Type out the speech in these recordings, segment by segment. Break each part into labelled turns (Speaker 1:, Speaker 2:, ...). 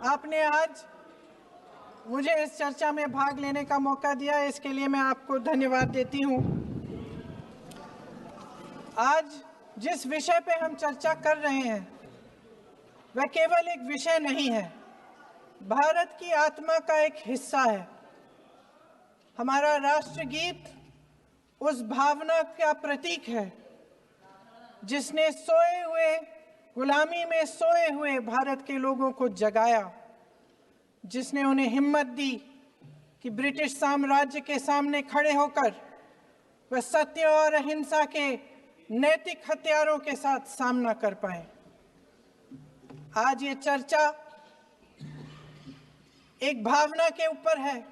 Speaker 1: आपने आज मुझे इस चर्चा में भाग लेने का मौका दिया, इसके लिए मैं आपको धन्यवाद देती हूँ। आज जिस विषय पे हम चर्चा कर रहे हैं वह केवल एक विषय नहीं है, भारत की आत्मा का एक हिस्सा है। हमारा राष्ट्रगीत उस भावना का प्रतीक है जिसने सोए हुए, गुलामी में सोए हुए भारत के लोगों को जगाया, जिसने उन्हें हिम्मत दी कि ब्रिटिश साम्राज्य के सामने खड़े होकर वह सत्य और अहिंसा के नैतिक हथियारों के साथ सामना कर पाए। आज ये चर्चा एक भावना के ऊपर है,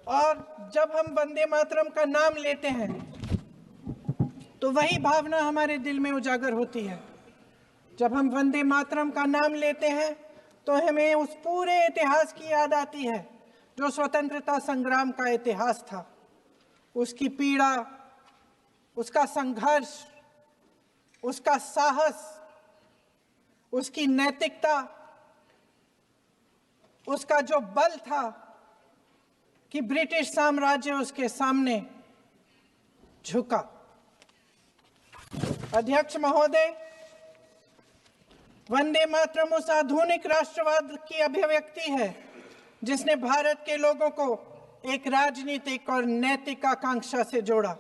Speaker 1: और जब हम वंदे मातरम का नाम लेते हैं तो वही भावना हमारे दिल में उजागर होती है। जब हम वंदे मातरम का नाम लेते हैं तो हमें उस पूरे इतिहास की याद आती है जो स्वतंत्रता संग्राम का इतिहास था, उसकी पीड़ा, उसका संघर्ष, उसका साहस, उसकी नैतिकता, उसका जो बल था कि ब्रिटिश साम्राज्य उसके सामने झुका। अध्यक्ष महोदय, वंदे मातरम उस आधुनिक राष्ट्रवाद की अभिव्यक्ति है जिसने भारत के लोगों को एक राजनीतिक और नैतिक आकांक्षा से जोड़ा,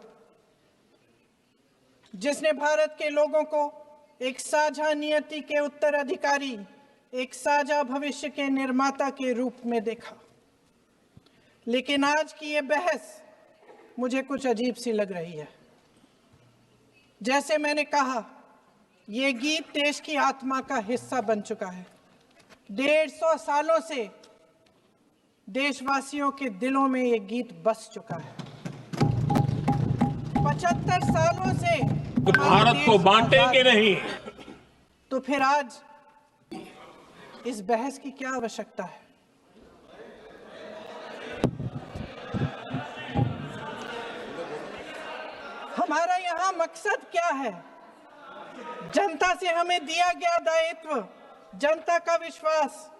Speaker 1: जिसने भारत के लोगों को एक साझा नियति के उत्तराधिकारी, एक साझा भविष्य के निर्माता के रूप में देखा। लेकिन आज की ये बहस मुझे कुछ अजीब सी लग रही है। जैसे मैंने कहा, ये गीत देश की आत्मा का हिस्सा बन चुका है। 150 सालों से देशवासियों के दिलों में ये गीत बस चुका है। 75 सालों से
Speaker 2: भारत को बांटेंगे नहीं,
Speaker 1: तो फिर आज इस बहस की क्या आवश्यकता है? हमारा यहाँ मकसद क्या है? जनता से हमें दिया गया दायित्व, जनता का विश्वास,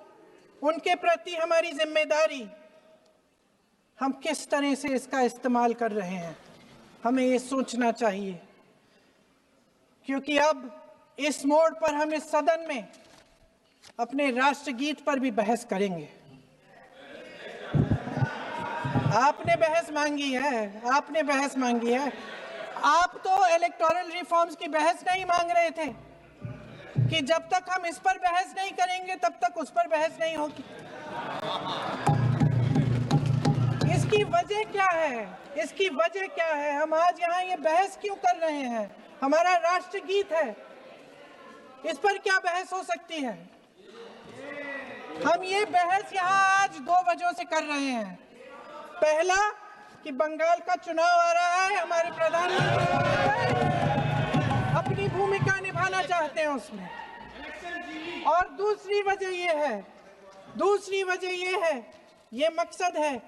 Speaker 1: उनके प्रति हमारी जिम्मेदारी, हम किस तरह से इसका इस्तेमाल कर रहे हैं, हमें ये सोचना चाहिए। क्योंकि अब इस मोड़ पर हम इस सदन में अपने राष्ट्रगीत पर भी बहस करेंगे। आपने बहस मांगी है, आपने बहस मांगी है। आप तो इलेक्टोरल रिफॉर्म्स की बहस नहीं मांग रहे थे कि जब तक हम इस पर बहस नहीं करेंगे तब तक उस पर बहस नहीं होगी। इसकी वजह क्या है? इसकी वजह क्या है? हम आज यहाँ ये बहस क्यों कर रहे हैं? हमारा राष्ट्रगीत है, इस पर क्या बहस हो सकती है? हम ये बहस यहाँ आज 2 वजहों से कर रहे हैं। पहला कि बंगाल का चुनाव आ रहा है, हमारे प्रधानमंत्री अपनी भूमिका निभाना चाहते हैं उसमें। और दूसरी वजह ये है, ये मकसद है,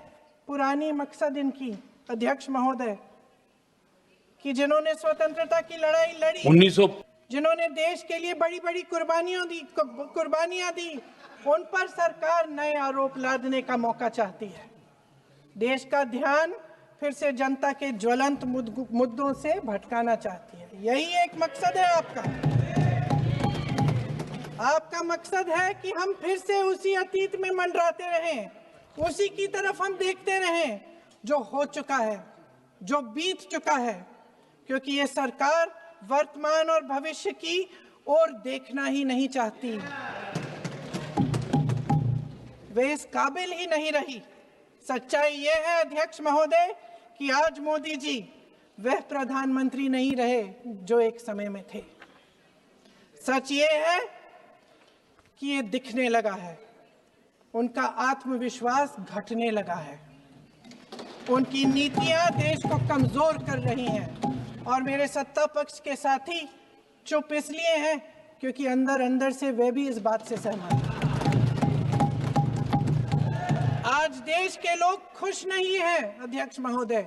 Speaker 1: पुरानी मकसद इनकी, अध्यक्ष महोदय, कि जिन्होंने स्वतंत्रता की लड़ाई लड़ी, जिन्होंने देश के लिए बड़ी बड़ी कुर्बानियां दी, उन पर सरकार नए आरोप लादने का मौका चाहती है। देश का ध्यान फिर से जनता के ज्वलंत मुद्दों से भटकाना चाहती है। यही एक मकसद है आपका। आपका मकसद है कि हम फिर से उसी अतीत में मंडराते रहें, उसी की तरफ हम देखते रहें जो हो चुका है, जो बीत चुका है, क्योंकि ये सरकार वर्तमान और भविष्य की ओर देखना ही नहीं चाहती। वे इस काबिल ही नहीं रही। सच्चाई ये है अध्यक्ष महोदय कि आज मोदी जी वह प्रधानमंत्री नहीं रहे जो एक समय में थे। सच ये है कि ये दिखने लगा है, उनका आत्मविश्वास घटने लगा है, उनकी नीतियां देश को कमजोर कर रही हैं। और मेरे सत्ता पक्ष के साथी चुप इसलिए हैं क्योंकि अंदर अंदर से वे भी इस बात से सहमत हैं। आज देश के लोग खुश नहीं हैं अध्यक्ष महोदय,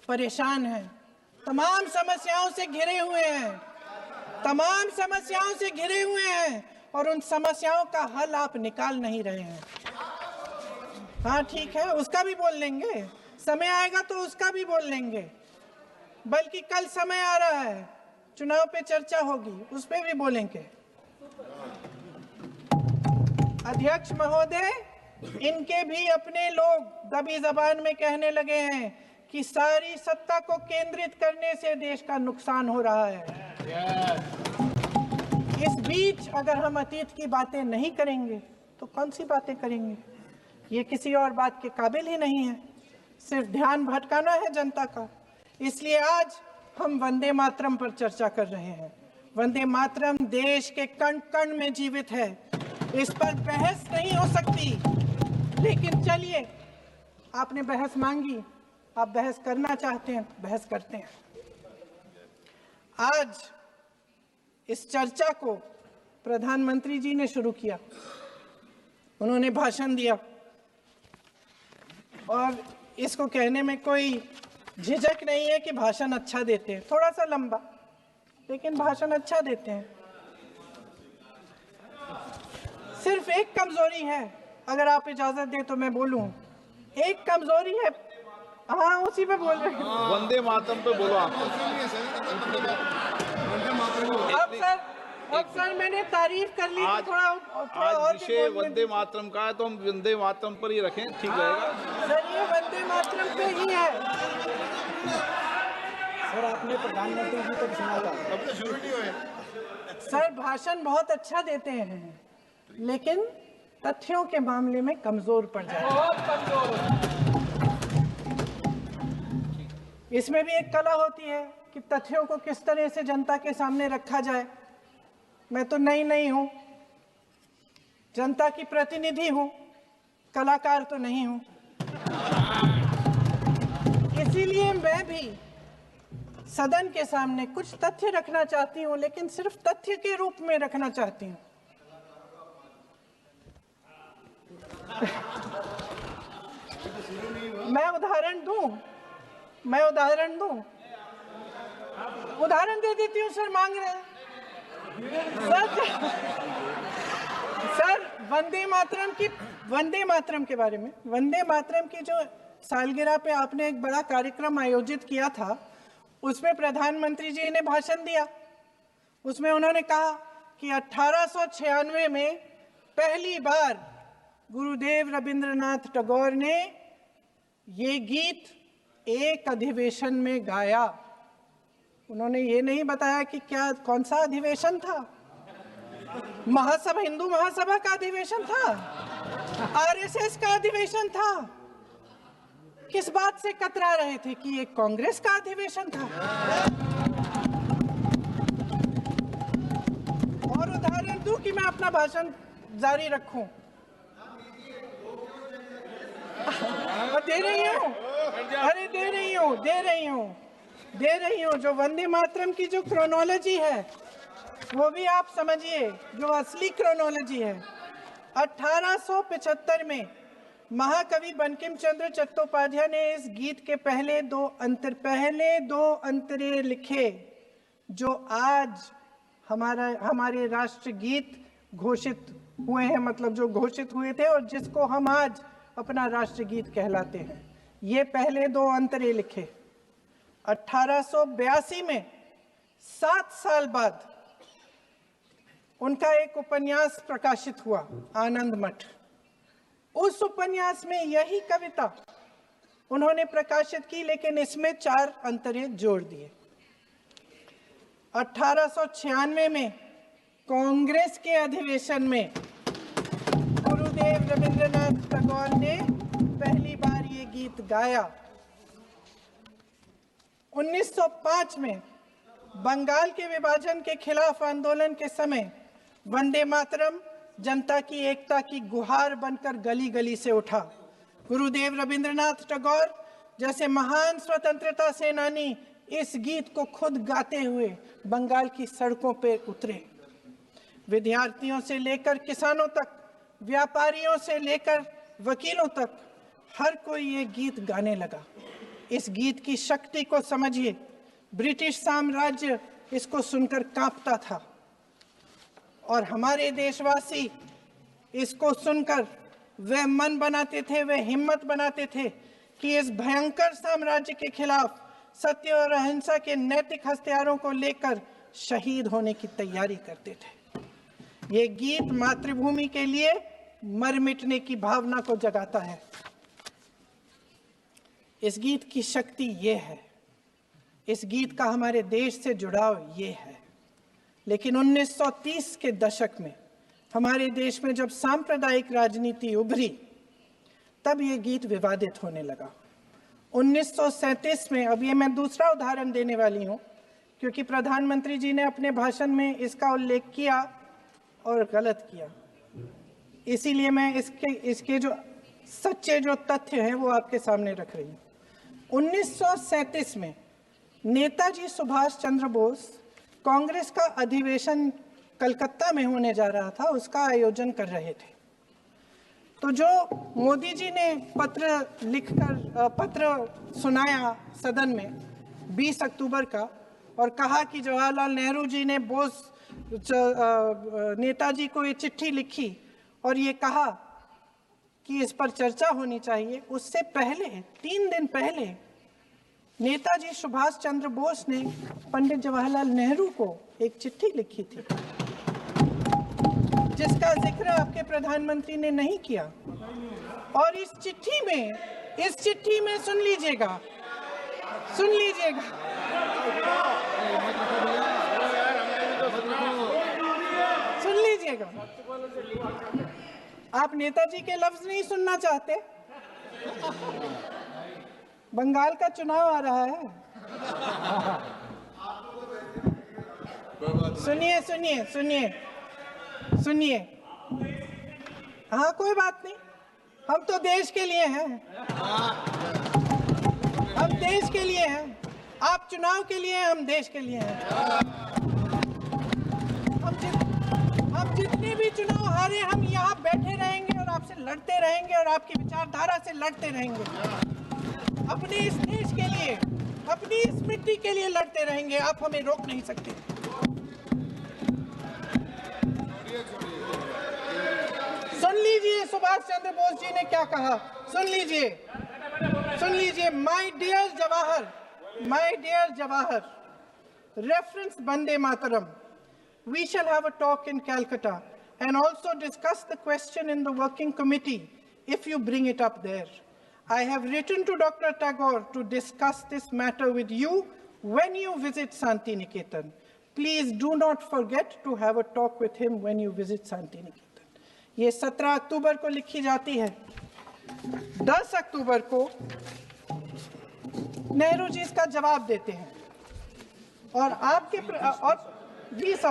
Speaker 1: परेशान हैं, तमाम समस्याओं से घिरे हुए हैं। तमाम समस्याओं से घिरे हुए हैं और उन समस्याओं का हल आप निकाल नहीं रहे हैं। हाँ ठीक है, उसका भी बोल लेंगे, समय आएगा तो उसका भी बोल लेंगे। बल्कि कल समय आ रहा है, चुनाव पे चर्चा होगी, उस पे भी बोलेंगे। अध्यक्ष महोदय, इनके भी अपने लोग दबी जबान में कहने लगे हैं कि सारी सत्ता को केंद्रित करने से देश का नुकसान हो रहा है। इस बीच अगर हम अतीत की बातें नहीं करेंगे तो कौन सी बातें करेंगे? ये किसी और बात के काबिल ही नहीं है, सिर्फ ध्यान भटकाना है जनता का। इसलिए आज हम वंदे मातरम पर चर्चा कर रहे हैं। वंदे मातरम देश के कण कण में जीवित है, इस पर बहस नहीं हो सकती। लेकिन चलिए, आपने बहस मांगी, आप बहस करना चाहते हैं, बहस करते हैं। आज इस चर्चा को प्रधानमंत्री जी ने शुरू किया, उन्होंने भाषण दिया और इसको कहने में कोई झिझक नहीं है कि भाषण अच्छा देते हैं, थोड़ा सा लंबा, लेकिन भाषण अच्छा देते हैं। सिर्फ एक कमजोरी है, अगर आप इजाजत दे तो मैं बोलूं, एक कमजोरी है। हाँ, उसी पे बोल रहे हैं,
Speaker 3: वंदे मातरम पे बोलो आप।
Speaker 1: अब सर मैंने तारीफ कर ली, थोड़ा और
Speaker 3: विषय वंदे मातरम का है तो हम वंदे मातरम पर ही रखें, ठीक रहेगा।
Speaker 1: सर ये वंदे मातरम पे ही है।
Speaker 4: सर आपने प्रधानमंत्री जी को सुना था, अब तो शुरू नहीं हुए।
Speaker 1: सर भाषण बहुत अच्छा देते हैं, लेकिन तथ्यों के मामले में कमजोर पड़ जाते हैं, बहुत कमजोर। इसमें भी एक कला होती है कि तथ्यों को किस तरह से जनता के सामने रखा जाए। मैं तो नहीं हूं, जनता की प्रतिनिधि हूं, कलाकार तो नहीं हूं। इसीलिए मैं भी सदन के सामने कुछ तथ्य रखना चाहती हूं, लेकिन सिर्फ तथ्य के रूप में रखना चाहती हूं। मैं उदाहरण दूं, उदाहरण दे देती हूँ। सर मांग रहे हैं सर वंदे मातरम के बारे में, वंदे मातरम की जो सालगिरह पे आपने एक बड़ा कार्यक्रम आयोजित किया था, उसमें प्रधानमंत्री जी ने भाषण दिया। उसमें उन्होंने कहा कि 1896 में पहली बार गुरुदेव रविंद्रनाथ टैगोर ने ये गीत एक अधिवेशन में गाया। उन्होंने ये नहीं बताया कि कौन सा अधिवेशन था, महासभा, हिंदू महासभा का अधिवेशन था, आरएसएस का अधिवेशन था। किस बात से कतरा रहे थे कि ये कांग्रेस का अधिवेशन था? और उदाहरण दूं कि मैं अपना भाषण जारी रखूं? दे रही हूं। जो वंदे मातरम की जो क्रोनोलॉजी है वो भी आप समझिए, जो असली क्रोनोलॉजी है। 1875 में महाकवि बंकिम चंद्र चट्टोपाध्याय ने इस गीत के पहले दो अंतरे लिखे, जो आज हमारे राष्ट्रगीत घोषित हुए हैं, मतलब जो घोषित हुए थे और जिसको हम आज अपना राष्ट्रगीत कहलाते हैं। ये पहले दो अंतरे लिखे 1882 में। 7 साल बाद उनका एक उपन्यास प्रकाशित हुआ, आनंद मठ। उस उपन्यास में यही कविता उन्होंने प्रकाशित की, लेकिन इसमें 4 अंतरे जोड़ दिए। 1896 में कांग्रेस के अधिवेशन में गुरुदेव रविंद्रनाथ टैगोर ने पहली बार ये गीत गाया। 1905 में बंगाल के विभाजन के खिलाफ आंदोलन के समय वंदे मातरम जनता की एकता की गुहार बनकर गली गली से उठा। गुरुदेव रविंद्रनाथ टैगोर जैसे महान स्वतंत्रता सेनानी इस गीत को खुद गाते हुए बंगाल की सड़कों पर उतरे। विद्यार्थियों से लेकर किसानों तक, व्यापारियों से लेकर वकीलों तक, हर कोई ये गीत गाने लगा। इस गीत की शक्ति को समझिए। ब्रिटिश साम्राज्य इसको सुनकर कांपता था और हमारे देशवासी इसको सुनकर वे मन बनाते थे, वे हिम्मत बनाते थे कि इस भयंकर साम्राज्य के खिलाफ सत्य और अहिंसा के नैतिक हथियारों को लेकर शहीद होने की तैयारी करते थे। ये गीत मातृभूमि के लिए मर मिटने की भावना को जगाता है। इस गीत की शक्ति ये है, इस गीत का हमारे देश से जुड़ाव ये है। लेकिन 1930 के दशक में हमारे देश में जब सांप्रदायिक राजनीति उभरी, तब ये गीत विवादित होने लगा। 1937 में, अब ये मैं दूसरा उदाहरण देने वाली हूँ क्योंकि प्रधानमंत्री जी ने अपने भाषण में इसका उल्लेख किया और गलत किया, इसीलिए मैं इसके जो सच्चे जो तथ्य हैं वो आपके सामने रख रही हूँ। 1937 में नेताजी सुभाष चंद्र बोस कांग्रेस का अधिवेशन कलकत्ता में होने जा रहा था, उसका आयोजन कर रहे थे। तो जो मोदी जी ने पत्र सुनाया सदन में 20 अक्टूबर का और कहा कि जवाहरलाल नेहरू जी ने नेताजी को ये चिट्ठी लिखी और ये कहा कि इस पर चर्चा होनी चाहिए, उससे पहले 3 दिन पहले नेताजी सुभाष चंद्र बोस ने पंडित जवाहरलाल नेहरू को एक चिट्ठी लिखी थी जिसका जिक्र आपके प्रधानमंत्री ने नहीं किया। और इस चिट्ठी में सुन लीजिएगा, आप नेताजी के लफ्ज नहीं सुनना चाहते? बंगाल का चुनाव आ रहा है, सुनिए। हाँ, कोई बात नहीं, हम तो देश के लिए हैं, हम देश के लिए हैं। आप चुनाव के लिए हैं, हम देश के लिए हैं। हम जितने भी चुनाव हारे, हम यहाँ बैठे रहेंगे और आपसे लड़ते रहेंगे और आपकी विचारधारा से लड़ते रहेंगे। अपने इस देश के लिए, अपनी इस मिट्टी के लिए लड़ते रहेंगे। आप हमें रोक नहीं सकते। सुन लीजिए सुभाष चंद्र बोस जी ने क्या कहा, सुन लीजिए। My dear Jawahar, reference Vande Mataram, we shall have a talk in Calcutta and also discuss the question in the working committee if you bring it up there. I have written to Dr. Tagore to discuss this matter with you when you visit Santi Niketan. Please do not forget to have a talk with him when you visit Santi Niketan. ये 17 अक्टूबर को लिखी जाती है। 10 अक्टूबर को नेहरू जी इसका जवाब देते हैं और आपके और 20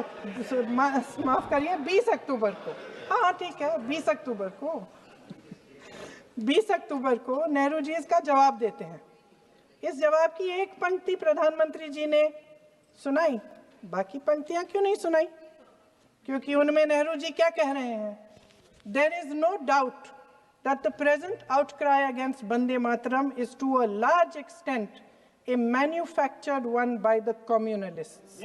Speaker 1: अक्टूबर को, हाँ ठीक है, 20 अक्टूबर को नेहरू जी इसका जवाब देते हैं। इस जवाब की एक पंक्ति प्रधानमंत्री जी ने सुनाई, बाकी पंक्तियां क्यों नहीं सुनाई? क्योंकि उनमें नेहरू जी क्या कह रहे हैं? There is no doubt that the present outcry against Vande Mataram is to a large extent a manufactured one by the communalists.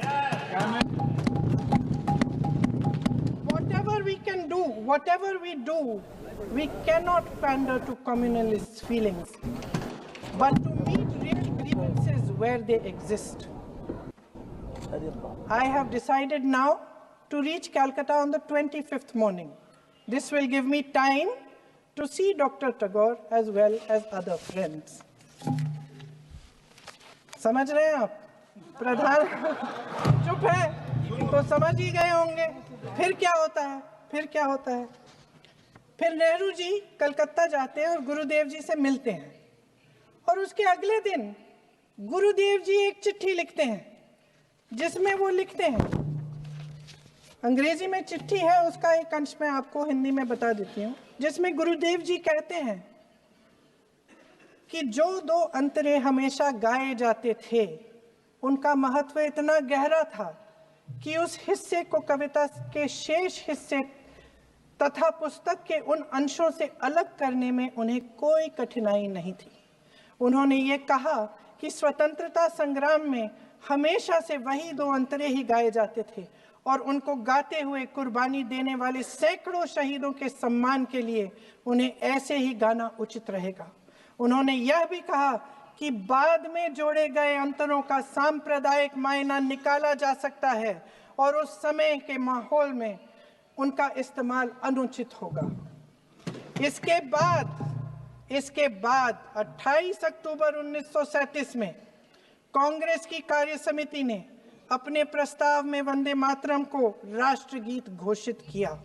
Speaker 1: Whatever we do, we cannot pander to communalists' feelings, but to meet real grievances where they exist. I have decided now to reach Calcutta on the 25th morning. This will give me time to see Dr. Tagore as well as other friends. समझ रहे हैं आप? प्रधान चुप है तो समझ ही गए होंगे। फिर क्या होता है? फिर नेहरू जी कलकत्ता जाते हैं और गुरुदेव जी से मिलते हैं और उसके अगले दिन गुरुदेव जी एक चिट्ठी लिखते हैं जिसमें वो लिखते हैं, अंग्रेजी में चिट्ठी है, उसका एक अंश मैं आपको हिंदी में बता देती हूँ, जिसमें गुरुदेव जी कहते हैं कि जो दो अंतरे हमेशा गाए जाते थे उनका महत्व इतना गहरा था कि उस हिस्से को कविता के शेष हिस्से तथा पुस्तक के उन अंशों से अलग करने में उन्हें कोई कठिनाई नहीं थी। उन्होंने ये कहा कि स्वतंत्रता संग्राम में हमेशा से वही दो अंतरे ही गाए जाते थे और उनको गाते हुए कुर्बानी देने वाले सैकड़ों शहीदों के सम्मान के लिए उन्हें ऐसे ही गाना उचित रहेगा। उन्होंने यह भी कहा कि बाद में जोड़े गए अंतरों का सांप्रदायिक मायना निकाला जा सकता है और उस समय के माहौल में उनका इस्तेमाल अनुचित होगा। इसके बाद 28 अक्टूबर 1937 में कांग्रेस की कार्य समिति ने अपने प्रस्ताव में वंदे मातरम को राष्ट्रगीत घोषित किया।